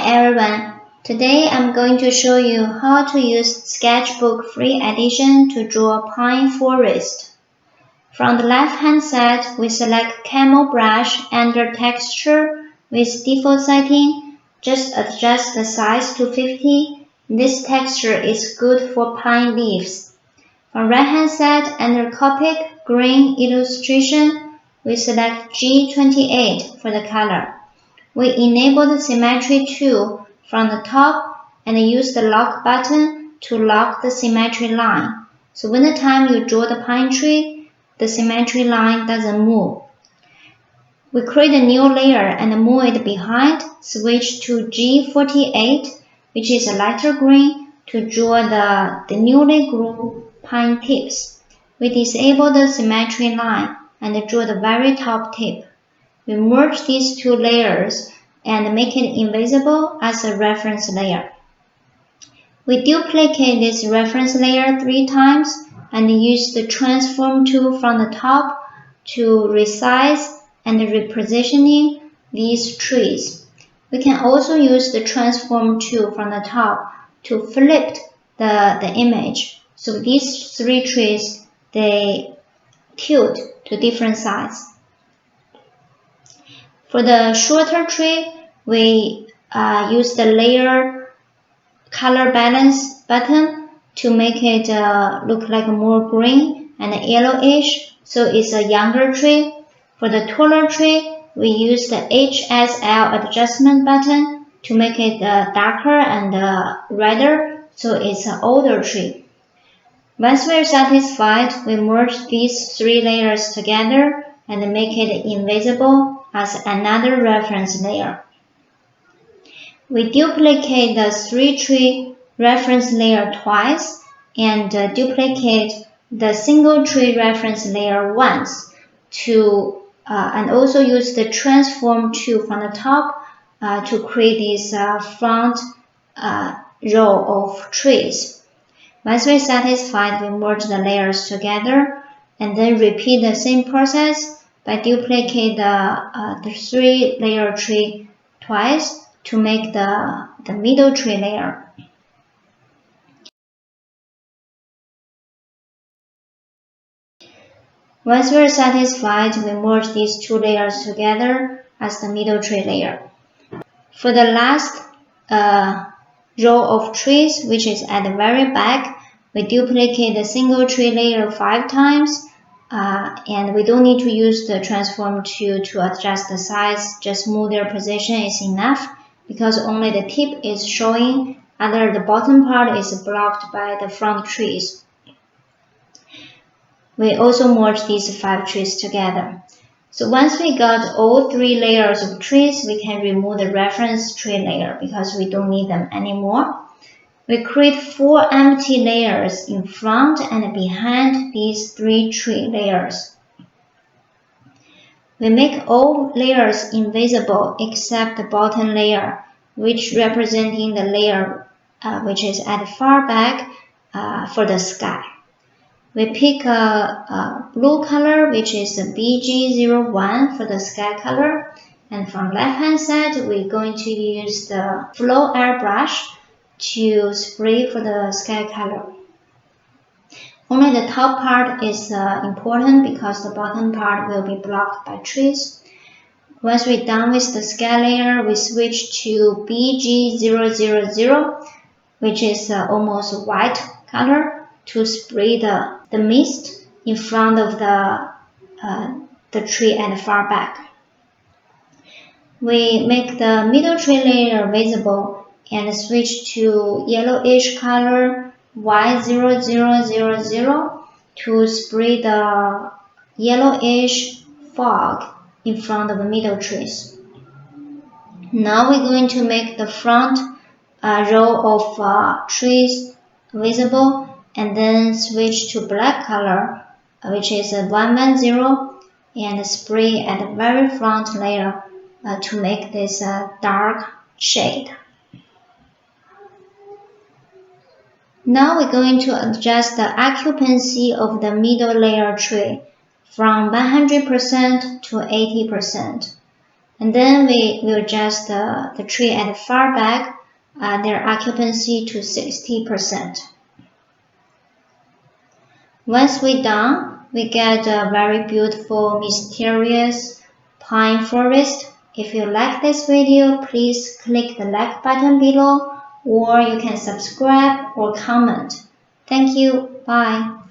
everyone, today I'm going to show you how to use Sketchbook Free Edition to draw a pine forest. From the left-hand side, we select Camel Brush under Texture with default setting. Just adjust the size to 50. This texture is good for pine leaves. From right-hand side, under Copic Green Illustration, we select G28 for the color. We enable the Symmetry tool from the top and use the Lock button to lock the symmetry line. So when the time you draw the pine tree, the symmetry line doesn't move. We create a new layer and move it behind. Switch to G48, which is a lighter green, to draw the newly grew pine tips. We disable the symmetry line and draw the very top tip. We merge these two layers and make it invisible as a reference layer. We duplicate this reference layer 3 times and use the transform tool from the top to resize and repositioning these trees. We can also use the transform tool from the top to flip the image. So these 3 trees, they tilt to different sides. For the shorter tree, we use the layer color balance button to make it look like more green and yellowish, so it's a younger tree. For the taller tree, we use the HSL adjustment button to make it darker and redder, so it's an older tree. Once we're satisfied, we merge these 3 layers together and make it invisible as another reference layer. We duplicate the 3 tree reference layer twice and duplicate the single tree reference layer once and also use the transform tool from the top to create this front row of trees. Once we're satisfied, we merge the layers together and then repeat the same process by duplicate the 3 layer tree twice to make the middle tree layer. Once we're satisfied, we merge these 2 layers together as the middle tree layer. For the last row of trees, which is at the very back, we duplicate the single tree layer 5 times. And we don't need to use the transform tool to adjust the size, just move their position is enough because only the tip is showing, other the bottom part is blocked by the front trees. We also merge these 5 trees together. So once we got all 3 layers of trees, we can remove the reference tree layer because we don't need them anymore. We create 4 empty layers in front and behind these 3 tree layers. We make all layers invisible except the bottom layer, which representing the layer which is at the far back for the sky. We pick a blue color, which is a BG01 for the sky color. And from left hand side, we're going to use the flow airbrush to spray for the sky color. Only the top part is important because the bottom part will be blocked by trees. Once we're done with the sky layer, we switch to BG000, which is almost white color, to spray the mist in front of the tree at the far back. We make the middle tree layer visible and switch to yellowish color Y0000 to spray the yellowish fog in front of the middle trees. Now we're going to make the front row of trees visible and then switch to black color, which is a 110, and spray at the very front layer to make this dark shade. Now we're going to adjust the occupancy of the middle layer tree from 100% to 80%. And then we will adjust the tree at the far back, their occupancy to 60%. Once we're done, we get a very beautiful, mysterious pine forest. If you like this video, please click the like button below, or you can subscribe or comment. Thank you. Bye.